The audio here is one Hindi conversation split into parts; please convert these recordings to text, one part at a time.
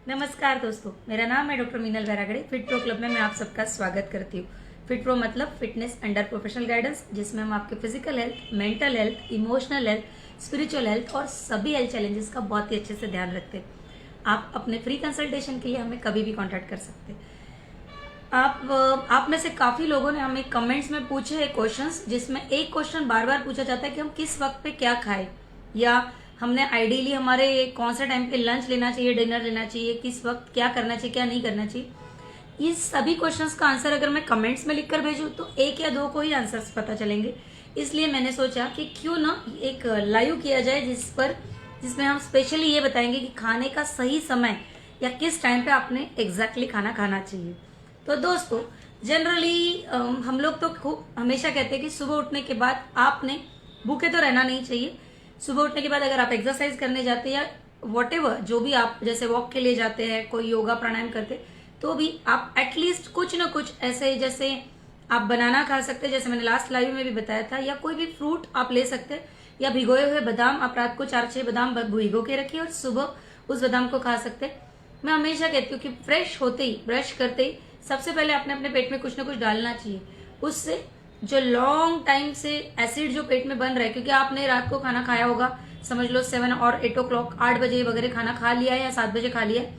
नमस्कार दोस्तों, मेरा नाम है doctor Meenal Vairagade. Fit pro club में मैं आप सबका स्वागत करती हूँ। फिट प्रो मतलब फिटनेस अंडर प्रोफेशनल गाइडेंस, जिसमें हम आपके physical health, mental health, emotional health, spiritual health और सभी हेल्थ चैलेंजेस का बहुत ही अच्छे से ध्यान रखते हैं। आप अपने फ्री कंसल्टेशन के लिए हमें कभी भी कॉन्टैक्ट कर सकते हैं। आप में से काफी लोगों ने हमें कमेंट्स में पूछे हैं क्वेश्चंस, जिसमें एक क्वेश्चन बार बार पूछा जाता है कि हम किस वक्त पे क्या खाएं, या हमने आइडियली हमारे कौन से टाइम पे लंच लेना चाहिए, डिनर लेना चाहिए, किस वक्त क्या करना चाहिए, क्या नहीं करना चाहिए। इस सभी क्वेश्चंस का आंसर अगर मैं कमेंट्स में लिखकर भेजूं तो एक या दो को ही आंसर्स पता चलेंगे। इसलिए मैंने सोचा कि क्यों ना एक लाइव किया जाए जिसमें हम स्पेशली ये बताएंगे कि खाने का सही समय या किस टाइम पे आपने एग्जैक्टली खाना खाना चाहिए। तो दोस्तों, जनरली हम लोग तो खूब हमेशा कहते हैं कि सुबह उठने के बाद आपने भूखे तो रहना नहीं चाहिए। सुबह उठने के बाद अगर आप एक्सरसाइज करने जाते हैं या वॉटेवर जो भी आप जैसे वॉक के लिए जाते हैं, कोई योगा प्राणायाम करते, तो भी आप एटलीस्ट कुछ ना कुछ ऐसे, जैसे आप बनाना खा सकते हैं, जैसे मैंने लास्ट लाइव में भी बताया था, या कोई भी फ्रूट आप ले सकते हैं, या भिगोए हुए बादाम आप रात को 4-6 बादाम भिगो के रखिए और सुबह उस बादाम को खा सकते हैं। मैं हमेशा कहती हूँ कि फ्रेश होते ही, ब्रश करते ही सबसे पहले आपने अपने पेट में कुछ ना कुछ डालना चाहिए। उससे जो लॉन्ग टाइम से एसिड जो पेट में बन रहा है, क्योंकि आपने रात को खाना खाया होगा, समझ लो 7 और 8 o'clock 8 बजे वगैरह खाना खा लिया है या 7 बजे खा लिया है,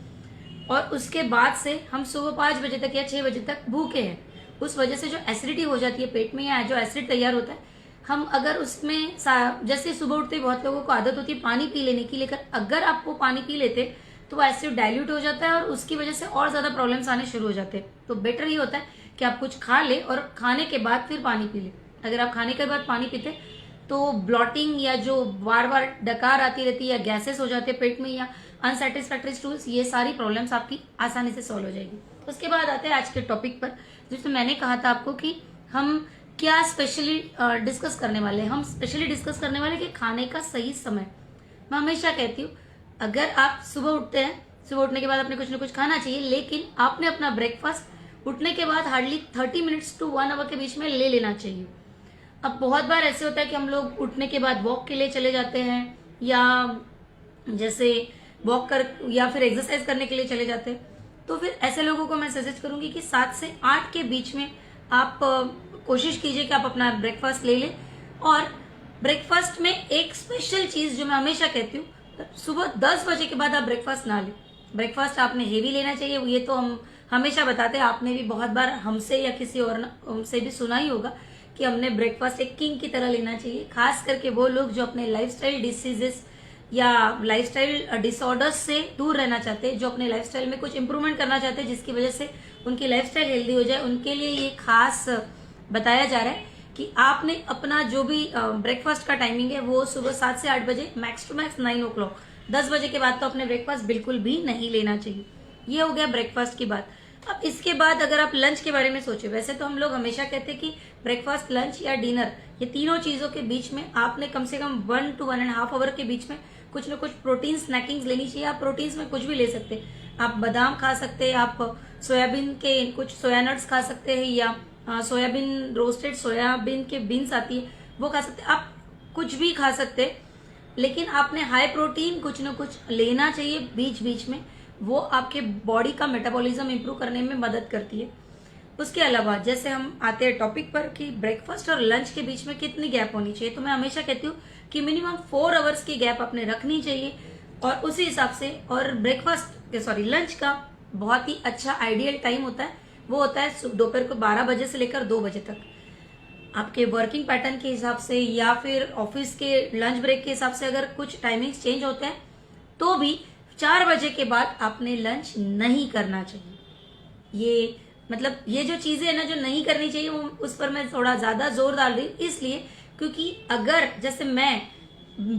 और उसके बाद से हम सुबह 5 बजे तक या 6 बजे तक भूखे हैं। उस वजह से जो एसिडिटी हो जाती है पेट में या जो एसिड तैयार होता है, हम अगर उसमें जैसे सुबह उठते ही बहुत लोगों को आदत होती है पानी पी लेने की, लेकिन अगर आप वो पानी पी लेते तो वो एसिड डाइल्यूट हो जाता है और उसकी वजह से और ज्यादा प्रॉब्लम्स आने शुरू हो जाते हैं। तो बेटर ये होता है कि आप कुछ खा ले और खाने के बाद फिर पानी पी ले। अगर आप खाने के बाद पानी पीते तो ब्लॉटिंग या जो बार बार डकार आती रहती है या गैसेस हो जाते हैं पेट में या अनसेटिस्फैक्टरी स्टूल्स, ये सारी प्रॉब्लम्स आपकी आसानी से सॉल्व हो जाएगी। उसके बाद आते हैं आज के टॉपिक पर, जिसमें मैंने कहा था आपको कि हम क्या स्पेशली डिस्कस करने वाले हैं। हम स्पेशली डिस्कस करने वाले कि खाने का सही समय। मैं हमेशा कहती हूँ, अगर आप सुबह उठते हैं, सुबह उठने के बाद आपने कुछ ना कुछ खाना चाहिए, लेकिन आपने अपना ब्रेकफास्ट उठने के बाद हार्डली 30 मिनट्स टू 1 आवर के बीच में ले लेना चाहिए। अब बहुत बार ऐसे होता है कि हम लोग उठने के बाद वॉक के लिए चले जाते हैं, या जैसे वॉक कर या फिर एक्सरसाइज करने के लिए चले जाते हैं। तो फिर ऐसे लोगों को मैं सजेस्ट करूंगी कि 7 से 8 के बीच में आप कोशिश कीजिए कि आप अपना ब्रेकफास्ट ले लें। और ब्रेकफास्ट में एक स्पेशल चीज जो मैं हमेशा कहती हूँ, सुबह 10 बजे के बाद आप ब्रेकफास्ट ना लें। ब्रेकफास्ट आपने हेवी लेना चाहिए, ये तो हम हमेशा बताते हैं। आपने भी बहुत बार हमसे या किसी और से भी सुना ही होगा कि हमने ब्रेकफास्ट एक किंग की तरह लेना चाहिए। खास करके वो लोग जो अपने लाइफस्टाइल डिसीजेस या लाइफस्टाइल डिसऑर्डर्स से दूर रहना चाहते हैं, जो अपने लाइफस्टाइल में कुछ इंप्रूवमेंट करना चाहते हैं जिसकी वजह से उनकी लाइफस्टाइल हेल्दी हो जाए, उनके लिए ये खास बताया जा रहा है कि आपने अपना जो भी ब्रेकफास्ट का टाइमिंग है वो सुबह 7 से 8 बजे, मैक्स टू मैक्स 9 o'clock, 10 बजे के बाद तो अपने ब्रेकफास्ट बिल्कुल भी नहीं लेना चाहिए। ये हो गया ब्रेकफास्ट की बात। अब इसके बाद अगर आप लंच के बारे में सोचे, वैसे तो हम लोग हमेशा कहते हैं कि ब्रेकफास्ट, लंच या डिनर, ये तीनों चीजों के बीच में आपने कम से कम 1 to 1.5 आवर के बीच में कुछ ना कुछ प्रोटीन स्नैकिंग्स लेनी चाहिए। आप प्रोटीन्स में कुछ भी ले सकते हैं, आप बादाम खा सकते हैं, आप सोयाबीन के कुछ सोया नट्स खा सकते हैं, या सोयाबीन रोस्टेड सोयाबीन के बीन्स आती है वो खा सकते हैं। आप कुछ भी खा सकते हैं, लेकिन आपने हाई प्रोटीन कुछ ना कुछ लेना चाहिए बीच बीच में। वो आपके बॉडी का मेटाबॉलिज्म इंप्रूव करने में मदद करती है। उसके अलावा जैसे हम आते हैं टॉपिक पर कि ब्रेकफास्ट और लंच के बीच में कितनी गैप होनी चाहिए, तो मैं हमेशा कहती हूँ कि मिनिमम 4 आवर्स की गैप आपने रखनी चाहिए। और उसी हिसाब से, और लंच का बहुत ही अच्छा आइडियल टाइम होता है, वो होता है दोपहर को 12 बजे से लेकर 2 बजे तक। आपके वर्किंग पैटर्न के हिसाब से या फिर ऑफिस के लंच ब्रेक के हिसाब से अगर कुछ टाइमिंग्स चेंज होते हैं तो भी 4 बजे के बाद आपने लंच नहीं करना चाहिए। ये जो चीजें है ना जो नहीं करनी चाहिए, वो उस पर मैं थोड़ा ज्यादा जोर डाल रही हूँ, इसलिए क्योंकि अगर जैसे मैं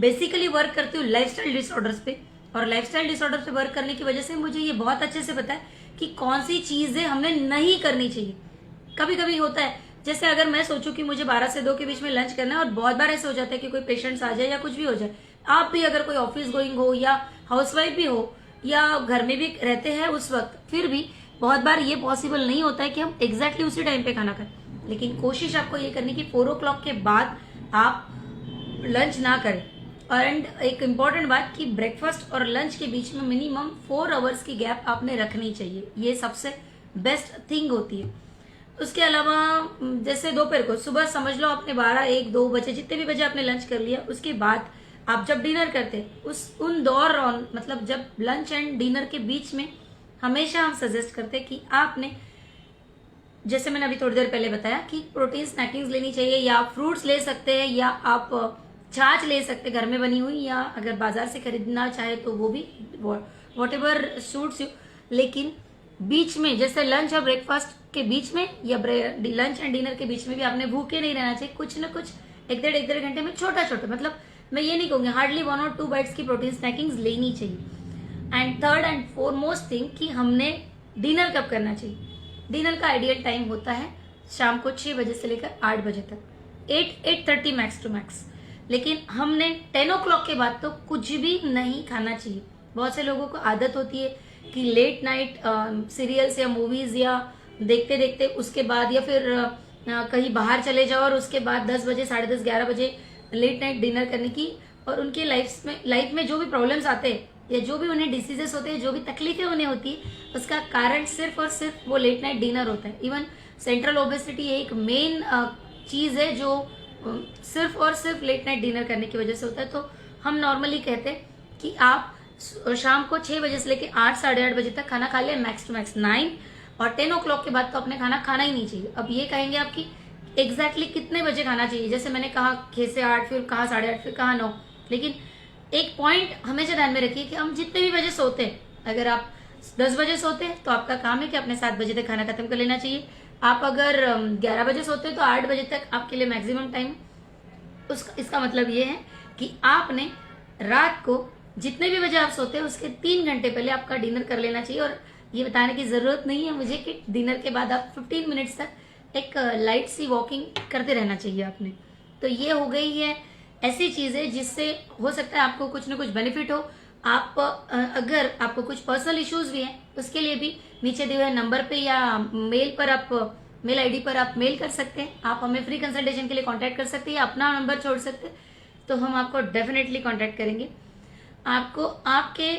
बेसिकली वर्क करती हूँ लाइफस्टाइल डिसऑर्डर्स पे, और लाइफस्टाइल डिसऑर्डर पे वर्क करने की वजह से मुझे ये बहुत अच्छे से पता है कि कौन सी चीजें हमने नहीं करनी चाहिए। कभी कभी होता है, जैसे अगर मैं सोचूं कि मुझे 12 से 2 के बीच में लंच करना है, और बहुत बार ऐसा हो जाता है कि कोई पेशेंट्स आ जाए या कुछ भी हो जाए, आप भी अगर कोई ऑफिस गोइंग हो या हाउसवाइफ भी हो या घर में भी रहते हैं उस वक्त, फिर भी बहुत बार ये पॉसिबल नहीं होता है कि हम एग्जैक्टली उसी टाइम पे खाना खाएं। लेकिन कोशिश आपको ये करनी कि 4 o'clock के बाद आप लंच ना करें। एंड एक इम्पॉर्टेंट बात कि ब्रेकफास्ट और लंच के बीच में मिनिमम 4 आवर्स की गैप आपने रखनी चाहिए, ये सबसे बेस्ट थिंग होती है। उसके अलावा जैसे दोपहर को, सुबह समझ लो आपने 12, 1, 2 बजे जितने भी बजे आपने लंच कर लिया, उसके बाद आप जब डिनर करते उन दौरान, मतलब जब लंच एंड डिनर के बीच में हमेशा हम सजेस्ट करते हैं कि आपने, जैसे मैंने अभी थोड़ी देर पहले बताया, कि प्रोटीन स्नैकिंग्स लेनी चाहिए, या आप फ्रूट्स ले सकते हैं, या आप छाछ ले सकते हैं घर में बनी हुई, या अगर बाजार से खरीदना चाहे तो वो भी, वॉट एवर सूट्स यू। लेकिन बीच में जैसे लंच और ब्रेकफास्ट के बीच में या लंच एंड डिनर के बीच में भी आपने भूखे नहीं रहना चाहिए। कुछ ना कुछ 1-1.5 घंटे में छोटा छोटा, मतलब मैं ये नहीं कहूंगी हार्डली 1 और 2 बाइट्स की प्रोटीन स्नैकिंग्स लेनी चाहिए। And third and foremost thing कि हमने डिनर कब करना चाहिए। डिनर का आइडियल टाइम होता है शाम को 6 बजे से लेकर 8 बजे तक, 8-8:30 मैक्स टू मैक्स। लेकिन हमने 10 o'clock के बाद तो कुछ भी नहीं खाना चाहिए। बहुत से लोगों को आदत होती है कि लेट नाइट सीरियल्स या मूवीज या देखते देखते उसके बाद, या फिर कहीं बाहर चले जाओ और उसके बाद 10 बजे, 10:30, 11 बजे लेट नाइट डिनर करने की, और उनके लाइफ में जो भी प्रॉब्लम्स आते हैं या जो भी उन्हें डिसीजेस होते हैं, जो भी तकलीफें उन्हें होती है, उसका कारण सिर्फ और सिर्फ वो लेट नाइट डिनर होता है। इवन सेंट्रल ओबेसिटी एक मेन चीज है जो सिर्फ और सिर्फ लेट नाइट डिनर करने की वजह से होता है। तो हम नॉर्मली कहते हैं कि आप शाम को 6 बजे से लेकर 8, 8:30 बजे तक खाना खा ले, मैक्स टू मैक्स 9, और 10 o'clock के बाद तो अपने खाना खाना ही नहीं चाहिए। अब ये कहेंगे आपकी एग्जैक्टली कितने बजे खाना चाहिए, जैसे मैंने कहा 6 से 8, फिर कहा 8:30, फिर कहा 9। लेकिन एक पॉइंट हमेशा ध्यान में रखिए कि हम जितने भी बजे सोते हैं, अगर आप 10 बजे सोते हैं तो आपका काम है कि अपने 7 बजे तक खाना खत्म कर लेना चाहिए। आप अगर 11 बजे सोते हैं तो 8 बजे तक आपके लिए मैक्सिमम टाइम। इसका मतलब ये है कि आपने रात को जितने भी बजे आप सोते हैं उसके 3 घंटे पहले आपका डिनर कर लेना चाहिए। और ये बताने की जरूरत नहीं है मुझे कि डिनर के बाद आप 15 मिनट्स तक एक लाइट सी वॉकिंग करते रहना चाहिए आपने। तो ये हो गई है ऐसी चीजें जिससे हो सकता है आपको कुछ ना कुछ बेनिफिट हो। आप अगर आपको कुछ पर्सनल इश्यूज भी हैं उसके लिए भी नीचे दिए हुए नंबर पे या मेल आईडी पर आप मेल कर सकते हैं। आप हमें फ्री कंसल्टेशन के लिए कांटेक्ट कर सकते हैं या अपना नंबर छोड़ सकते हैं, तो हम आपको डेफिनेटली कांटेक्ट करेंगे। आपको आपके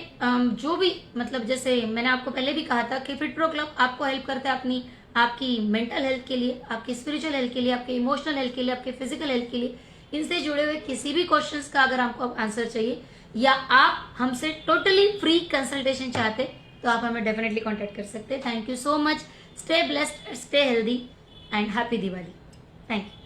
जो भी, मतलब जैसे मैंने आपको पहले भी कहा था कि फिट प्रो क्लब आपको हेल्प करता है आपकी मेंटल हेल्थ के लिए, आपकी स्पिरिचुअल हेल्थ के लिए, आपके इमोशनल हेल्थ के लिए, आपके फिजिकल हेल्थ के लिए। इनसे जुड़े हुए किसी भी क्वेश्चंस का अगर आपको आंसर चाहिए या आप हमसे टोटली फ्री कंसल्टेशन चाहते तो आप हमें डेफिनेटली कांटेक्ट कर सकते हैं। Thank you so much. Stay blessed, stay healthy and happy Diwali. Thank you.